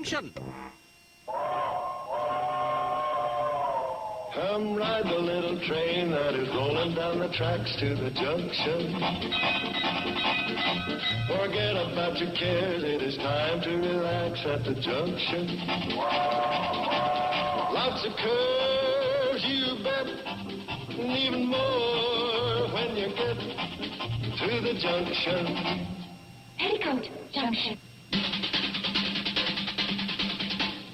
Junction. Come ride the little train that is rolling down the tracks to the junction. Forget about your cares, it is time to relax at the junction. Lots of curves, you bet, and even more when you get to the junction. Petticoat Junction.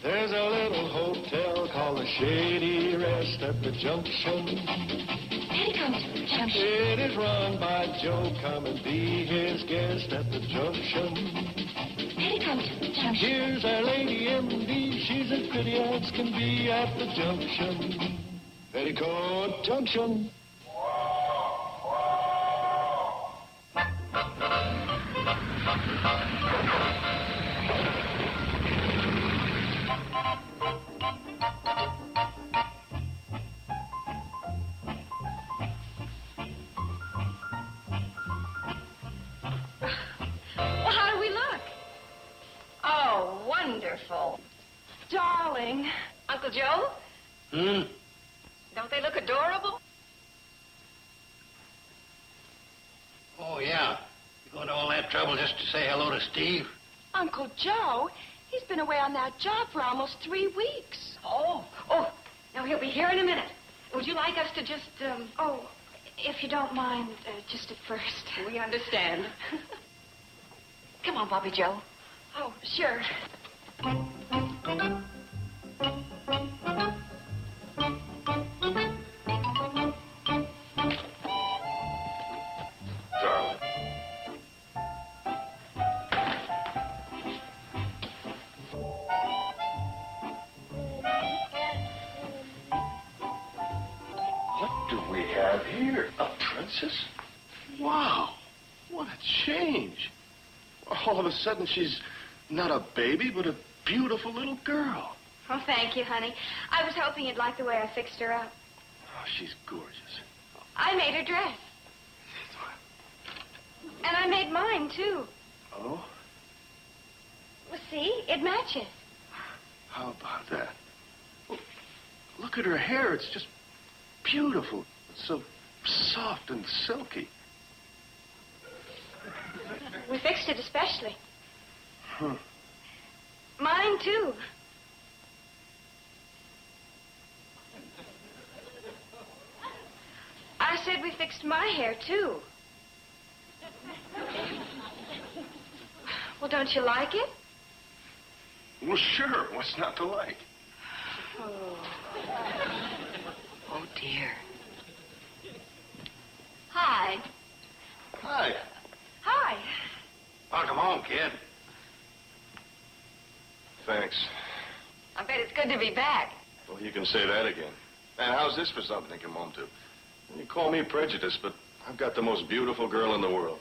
There's a little hotel called the Shady Rest at the junction. Petticoat Junction. It is run by Joe. Come and be his guest at the junction. Petticoat Junction. Here's our lady M.D. She's as pretty as can be at the junction. Petticoat Junction. Well, how do we look? Oh, wonderful. Darling. Uncle Joe? Don't they look adorable? Oh, yeah. You going to all that trouble just to say hello to Steve? Uncle Joe? He's been away on that job for almost 3 weeks. Oh, now he'll be here in a minute. Would you like us to just, Oh, if you don't mind, just at first. We understand. Come on, Bobby Joe. Oh, sure. Darling. What do we have here? A princess? Wow. What a change. All of a sudden, she's not a baby, but a beautiful little girl. Oh, thank you, honey. I was hoping you'd like the way I fixed her up. Oh, she's gorgeous. I made her dress. And I made mine, too. Oh? Well, see? It matches. How about that? Well, look at her hair. It's just beautiful. It's so soft and silky. We fixed it especially. Huh. Mine, too. I said we fixed my hair, too. Well, don't you like it? Well, sure. What's not to like? Oh, dear. Hi. Hi. Hi. Welcome home, kid. Thanks. I bet it's good to be back. Well, you can say that again. And how's this for something to come home to? You call me prejudiced, but I've got the most beautiful girl in the world.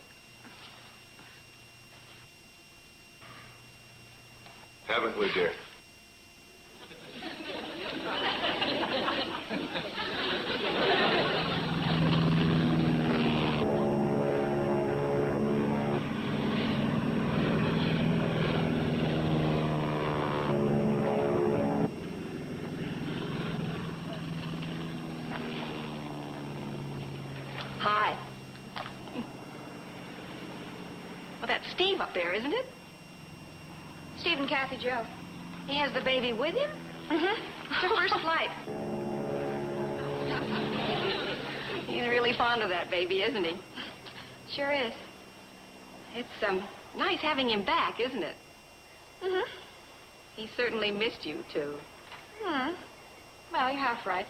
Haven't we, dear? Hi. Well, that's Steve up there, isn't it? Steve and Kathy Joe. He has the baby with him? Mm-hmm. It's her first flight. He's really fond of that baby, isn't he? Sure is. It's, nice having him back, isn't it? Mm-hmm. He certainly missed you, too. Hmm. Well, you're half right.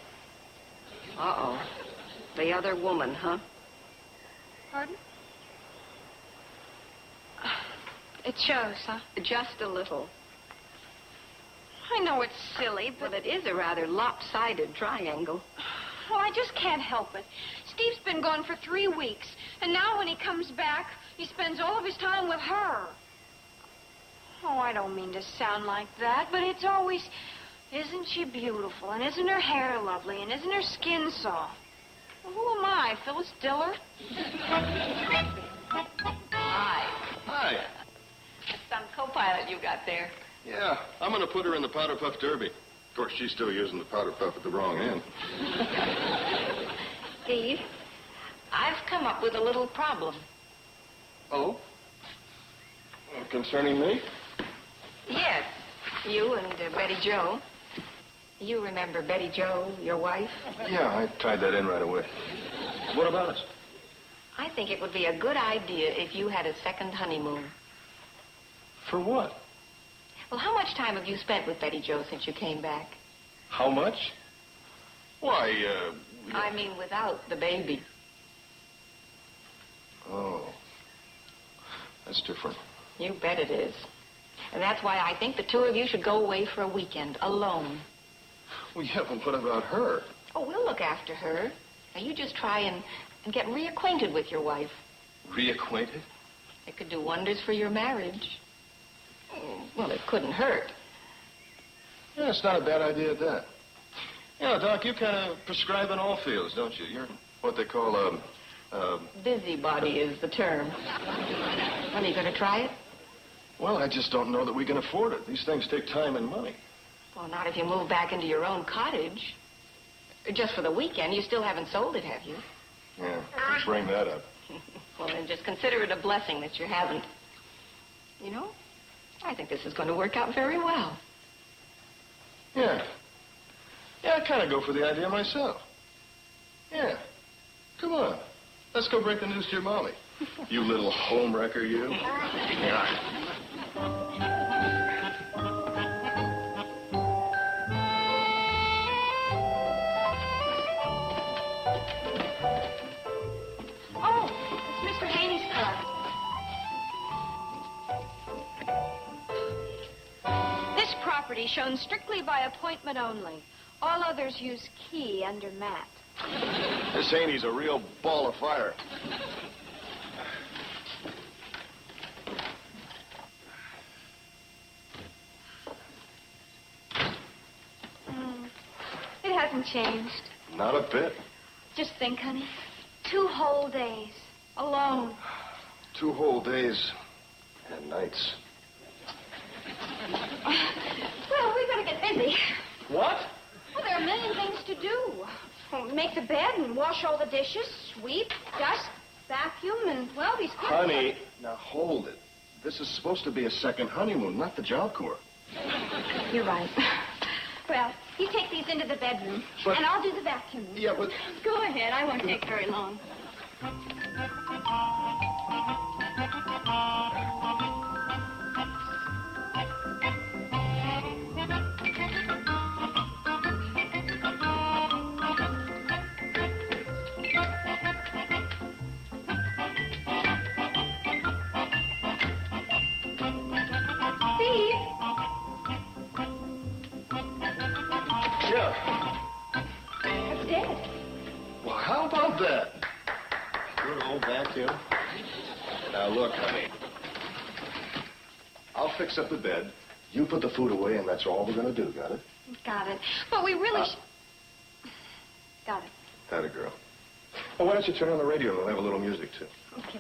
Uh-oh. The other woman, huh? Pardon? It shows, huh? Just a little. I know it's silly, but... Well, it is a rather lopsided triangle. Well, I just can't help it. Steve's been gone for 3 weeks, and now when he comes back, he spends all of his time with her. Oh, I don't mean to sound like that, but it's always, isn't she beautiful, and isn't her hair lovely, and isn't her skin soft? Well, who am I, Phyllis Diller? Hi. Hi. That's some co-pilot you got there. Yeah, I'm going to put her in the Powder Puff Derby. Of course, she's still using the Powder Puff at the wrong end. Steve, I've come up with a little problem. Oh? Concerning me? Yes, you and Betty Jo. You remember Betty Jo, your wife? Yeah, I tied that in right away. What about us? I think it would be a good idea if you had a second honeymoon. For what? Well, how much time have you spent with Betty Jo since you came back? How much? Why, I mean, without the baby. Oh. That's different. You bet it is. And that's why I think the two of you should go away for a weekend, alone. Well, yeah, but what about her? Oh, we'll look after her. Now, you just try and get reacquainted with your wife. Reacquainted? It could do wonders for your marriage. Well, it couldn't hurt. Yeah, it's not a bad idea at that. Yeah, Doc, you kind of prescribe in all fields, don't you? You're what they call, Busybody is the term. When are you going to try it? Well, I just don't know that we can afford it. These things take time and money. Well, not if you move back into your own cottage. Just for the weekend. You still haven't sold it, have you? Yeah, just bring that up. Well, then just consider it a blessing that you haven't. You know, I think this is going to work out very well. Yeah. Yeah, I kind of go for the idea myself. Yeah. Come on. Let's go break the news to your mommy. You little homewrecker, you. Yeah. Oh, it's Mr. Haney's car. This property shown strictly by appointment only. All others use key under mat. This Haney's a real ball of fire. It hasn't changed. Not a bit. Just think, honey. 2 whole days. Alone. 2 whole days and nights. Well, we better get busy. What? Well, there are a million things to do. Make the bed and wash all the dishes, sweep, dust, vacuum, and, well, these kids... Honey, now hold it. This is supposed to be a second honeymoon, not the Job Corps. You're right. Well, you take these into the bedroom, But- and I'll do the vacuum. Yeah, but... Go ahead. I won't take very long. Steve? Yeah. It's dead. Well, how about that? Good old vacuum. Now, look, honey. I'll fix up the bed. You put the food away, and that's all we're going to do. Got it? Got it. But we really... Got it. That a girl. Well, why don't you turn on the radio and we'll have a little music, too. Okay.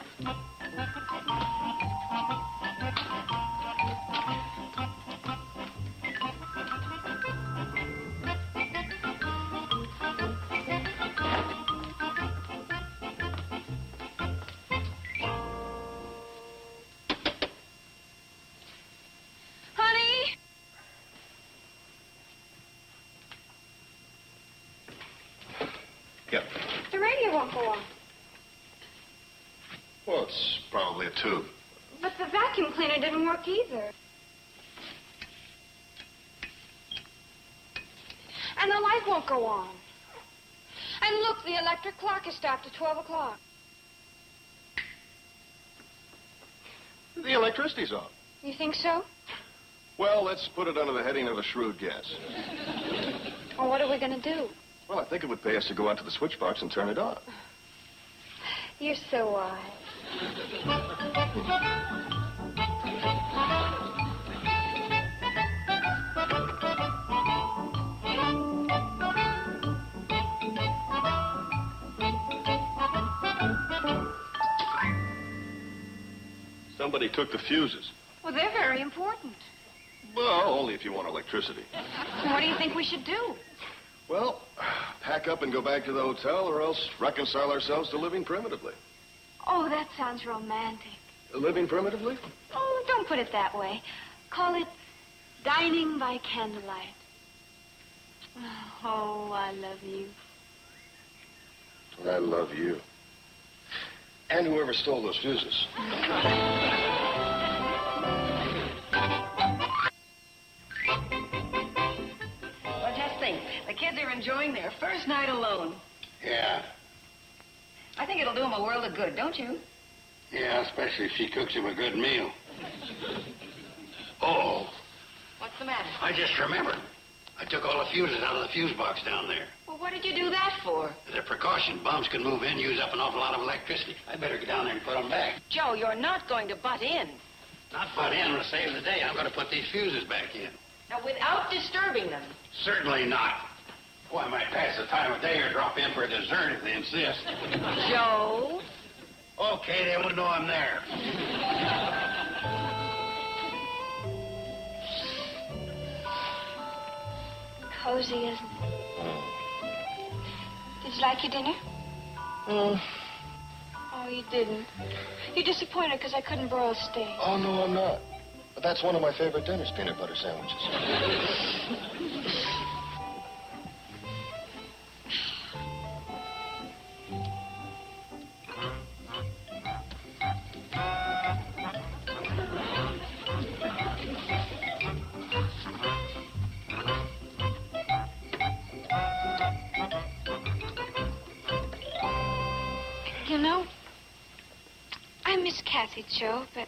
Honey? Yeah. The radio won't go on. Well, it's probably a tube. But the vacuum cleaner didn't work either. And the light won't go on. And look, the electric clock has stopped at 12 o'clock. The electricity's on. You think so? Well, let's put it under the heading of a shrewd guess. Well, what are we going to do? Well, I think it would pay us to go out to the switch box and turn it on. You're so wise. Somebody took the fuses. Well, they're very important. Well, only if you want electricity. So what do you think we should do? Well, pack up and go back to the hotel, or else reconcile ourselves to living primitively. Oh, that sounds romantic. Living primitively? Oh, don't put it that way. Call it dining by candlelight. Oh, I love you. I love you. And whoever stole those fuses. Well, just think. The kids are enjoying their first night alone. Yeah. I think it'll do them a world of good, don't you? Yeah, especially if she cooks him a good meal. Oh, What's the matter? I just remembered. I took all the fuses out of the fuse box down there. Well, what did you do that for? As a precaution, bombs can move in, use up an awful lot of electricity. I better get down there and put them back. Joe, you're not going to butt in. Not butt in to save the day. I'm going to put these fuses back in. Now, without disturbing them. Certainly not. Boy, I might pass the time of day or drop in for a dessert if they insist. Joe? Okay, they won't know I'm there. Cozy, isn't it? Did you like your dinner? Oh, you didn't. You're disappointed because I couldn't broil steak. Oh, no, I'm not. But that's one of my favorite dinners, peanut butter sandwiches. You know, I miss Kathy, Joe, but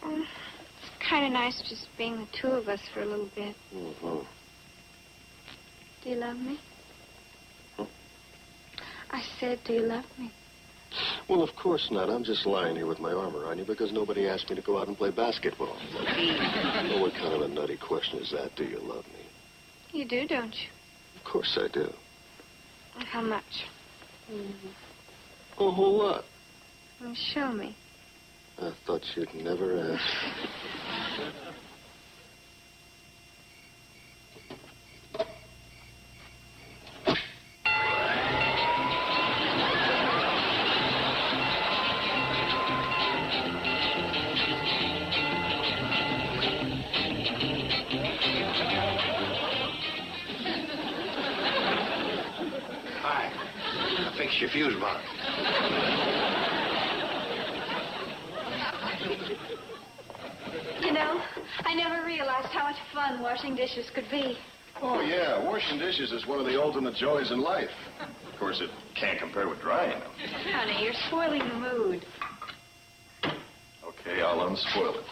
it's kind of nice just being the two of us for a little bit. Mm-hmm. Do you love me? I said, do you love me? Well, of course not. I'm just lying here with my arm around you because nobody asked me to go out and play basketball. Oh, what kind of a nutty question is that? Do you love me? You do, don't you? Of course I do. How much? A whole lot. Well, show me. I thought you'd never ask. Hi. I fixed your fuse box. You know, I never realized how much fun washing dishes could be. Oh, yeah. Washing dishes is one of the ultimate joys in life. Of course, it can't compare with drying them. Honey, you're spoiling the mood. Okay, I'll unspoil it.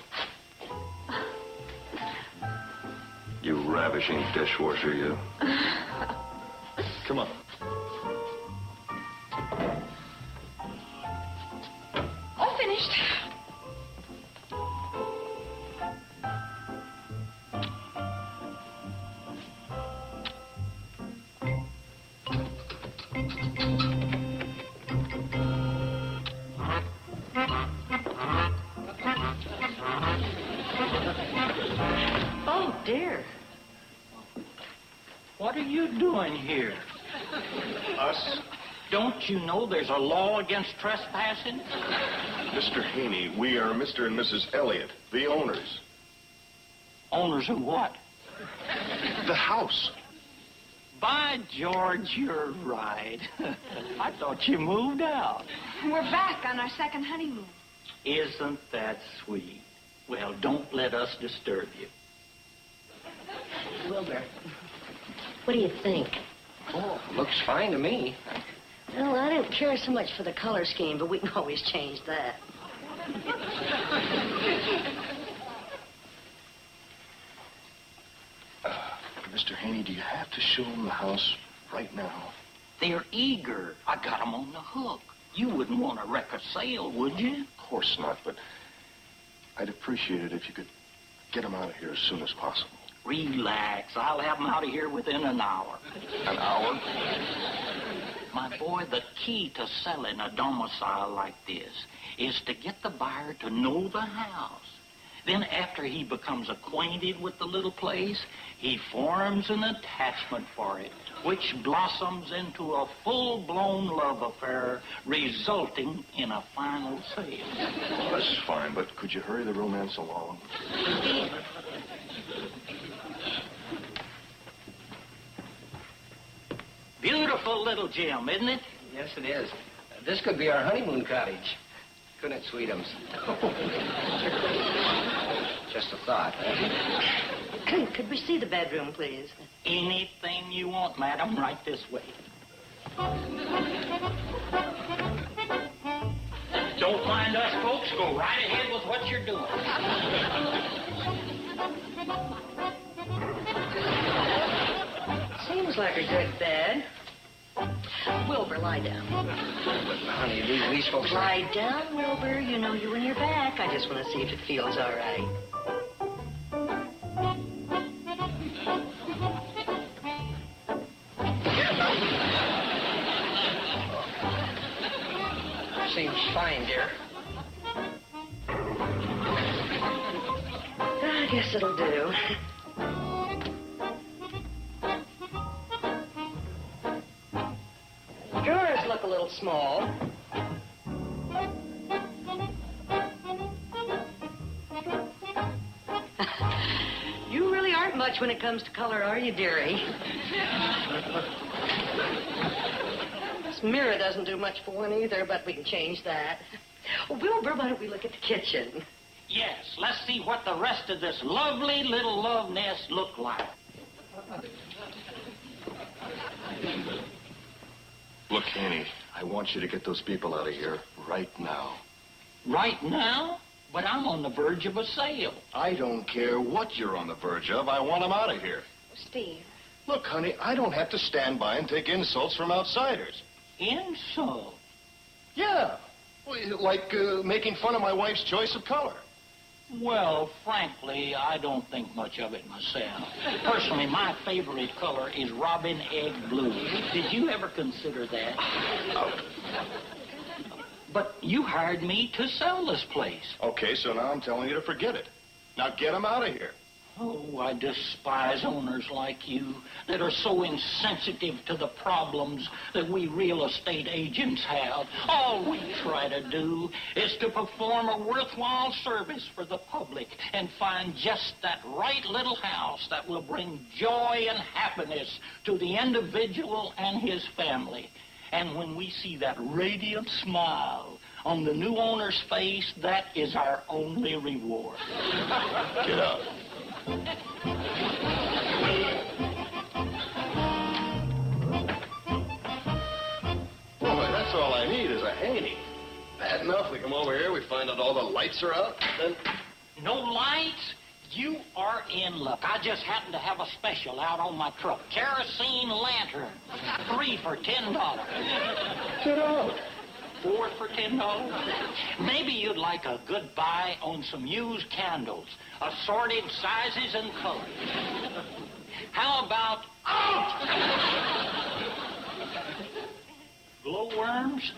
You ravishing dishwasher, you. Come on. All finished. Oh, dear. What are you doing here? Us? Don't you know there's a law against trespassing? Mr. Haney, we are Mr. and Mrs. Elliott, the owners. Owners of what? The house. By George, you're right. I thought you moved out. We're back on our second honeymoon. Isn't that sweet? Well, don't let us disturb you. Wilbur, what do you think? Oh, looks fine to me. Well, I don't care so much for the color scheme, but we can always change that. Mr. Haney, do you have to show them the house right now? They're eager. I got 'em on the hook. You wouldn't want to wreck a sale, would you? Of course not, but I'd appreciate it if you could get them out of here as soon as possible. Relax. I'll have 'em out of here within an hour. An hour? My boy, the key to selling a domicile like this is to get the buyer to know the house. Then after he becomes acquainted with the little place, he forms an attachment for it, which blossoms into a full-blown love affair, resulting in a final sale. Well, that's fine, but could you hurry the romance along? Beautiful little gem, isn't it? Yes, it is. This could be our honeymoon cottage. Couldn't it, Sweetums? Just a thought. Could we see the bedroom, please? Anything you want, madam, right this way. Don't mind us, folks. Go right ahead with what you're doing. Seems like a good bed. Wilbur, lie down. Honey, these folks are... Lie down, Wilbur. You know you and your back. I just want to see if it feels all right. Seems fine, dear. I guess it'll do. Drawers look a little small. You really aren't much when it comes to color, are you, dearie? This mirror doesn't do much for one either, but we can change that. Well, Wilbur, why don't we look at the kitchen? Yes, let's see what the rest of this lovely little love nest look like. Look, Haney, I want you to get those people out of here right now. Right now? But I'm on the verge of a sale. I don't care what you're on the verge of. I want them out of here. Steve. Look, honey, I don't have to stand by and take insults from outsiders. Insult? Yeah. Well, like making fun of my wife's choice of color. Well, frankly, I don't think much of it myself. Personally, my favorite color is robin egg blue. Did you ever consider that? But you hired me to sell this place. Okay, so now I'm telling you to forget it. Now get them out of here. Oh, I despise owners like you that are so insensitive to the problems that we real estate agents have. All we try to do is to perform a worthwhile service for the public and find just that right little house that will bring joy and happiness to the individual and his family. And when we see that radiant smile on the new owner's face, that is our only reward. Get out. Boy, that's all I need is a Haney. Bad enough, we come over here, we find out all the lights are out, then... No lights? You are in luck. I just happen to have a special out on my truck. Kerosene lantern. 3 for $10. Get out. 4 for $10. Maybe you'd like a good buy on some used candles, assorted sizes and colors. How about glowworms?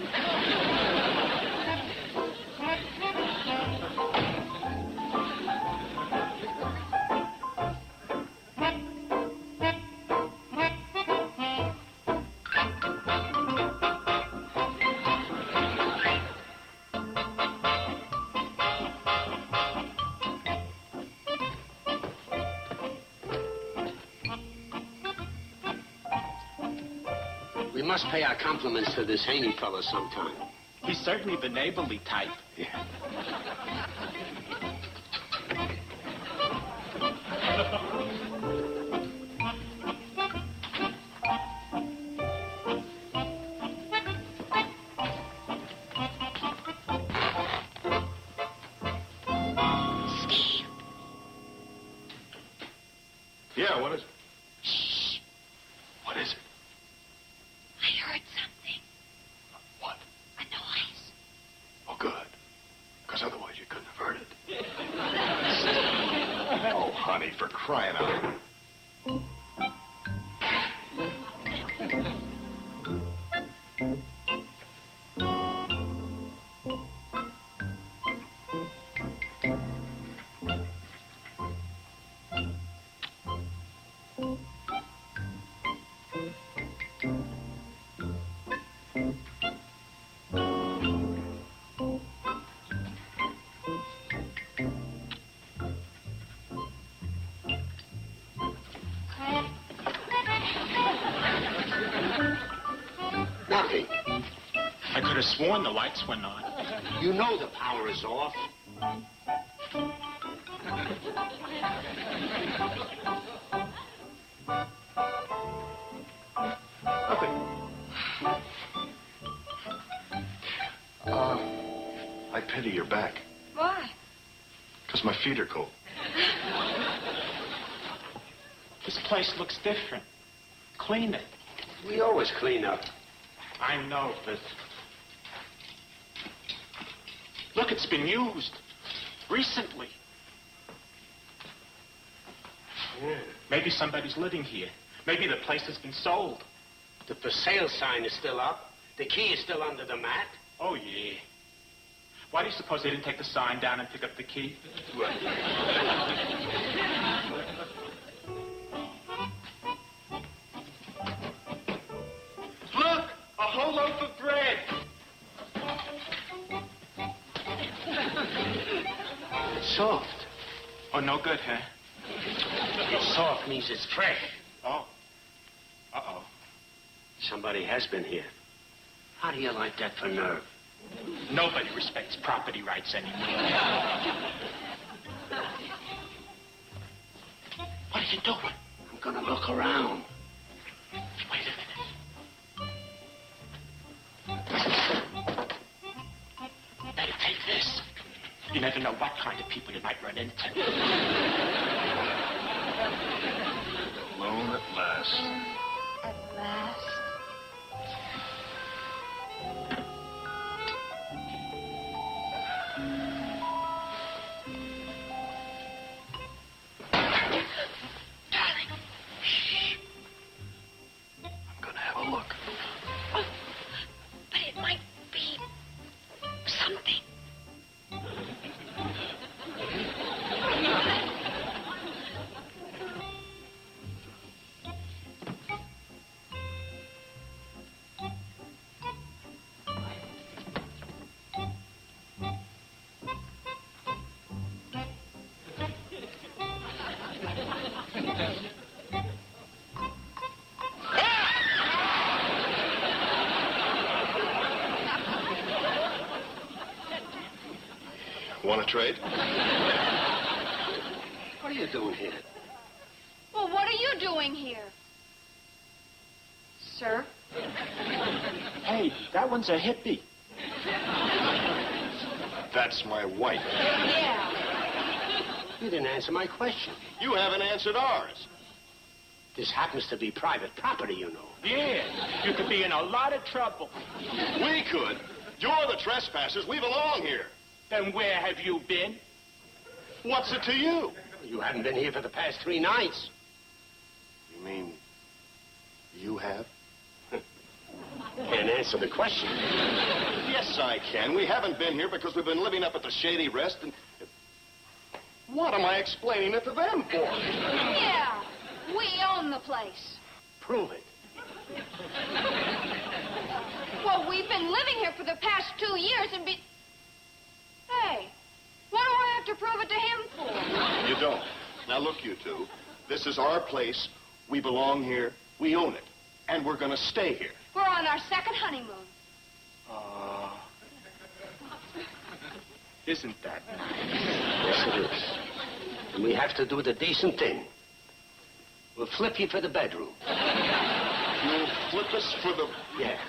We must pay our compliments to this Haney fellow sometime. He's certainly the neighborly type. Yeah. Steve. Yeah, what is it? Shh. What is it? I heard something. What? A noise. Oh, good. Because otherwise you couldn't have heard it. Oh, honey, for crying out loud. Nothing. I could have sworn the lights went on. You know the power is off. I pity your back. Why? Because my feet are cold. This place looks different. Clean it. We always clean up. I know, but... Look, it's been used. Recently. Yeah. Maybe somebody's living here. Maybe the place has been sold. The for sale sign is still up. The key is still under the mat. Oh, yeah. Why do you suppose they didn't take the sign down and pick up the key? Look! A whole loaf of bread! It's soft. Oh, no good, huh? It's soft means it's fresh. Oh. Uh-oh. Somebody has been here. How do you like that for nerve? Nobody respects property rights anymore. What are you doing? I'm gonna look around. Wait a minute. Better take this. You never know what kind of people you might run into. Alone at last. At last. I'm gonna have a look. Oh, but it might be something. Want to trade? What are you doing here? Well, what are you doing here? Sir? Hey, that one's a hippie. That's my wife. Yeah. You didn't answer my question. You haven't answered ours. This happens to be private property, you know. Yeah, you could be in a lot of trouble. We could. You're the trespassers. We belong here. Then where have you been? What's it to you? You haven't been here for the past 3 nights. You mean you have? Can't answer the question. Yes, I can. We haven't been here because we've been living up at the Shady Rest and... What am I explaining it to them for? Yeah. We own the place. Prove it. Well, we've been living here for the past 2 years and be... Hey, what do I have to prove it to him for? You don't. Now, look, you two. This is our place. We belong here. We own it. And we're going to stay here. We're on our second honeymoon. Isn't that nice? Yes, it is. And we have to do the decent thing. We'll flip you for the bedroom. You'll flip us for the... Yeah.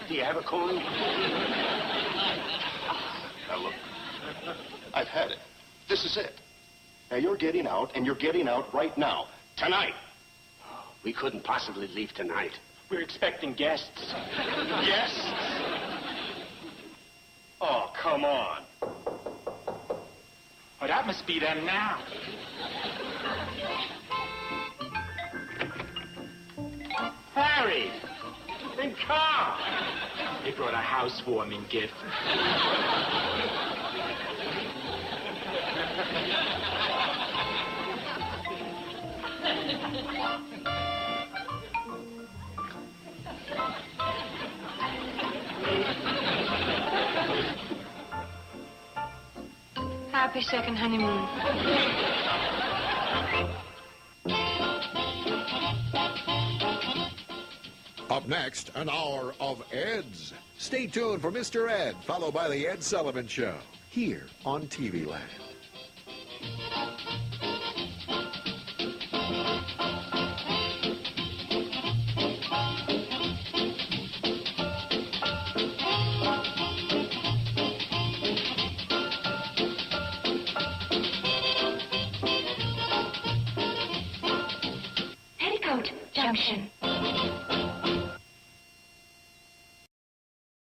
Do you have a coin? Now, look. I've had it. This is it. Now, you're getting out, and you're getting out right now. Tonight. We couldn't possibly leave tonight. We're expecting guests. Yes? Oh, come on. Oh, that must be them now. Harry! And Carl! They brought a housewarming gift. Happy second honeymoon. Up next, an hour of Ed's. Stay tuned for Mr. Ed, followed by the Ed Sullivan Show, here on TV Land. Petticoat Junction.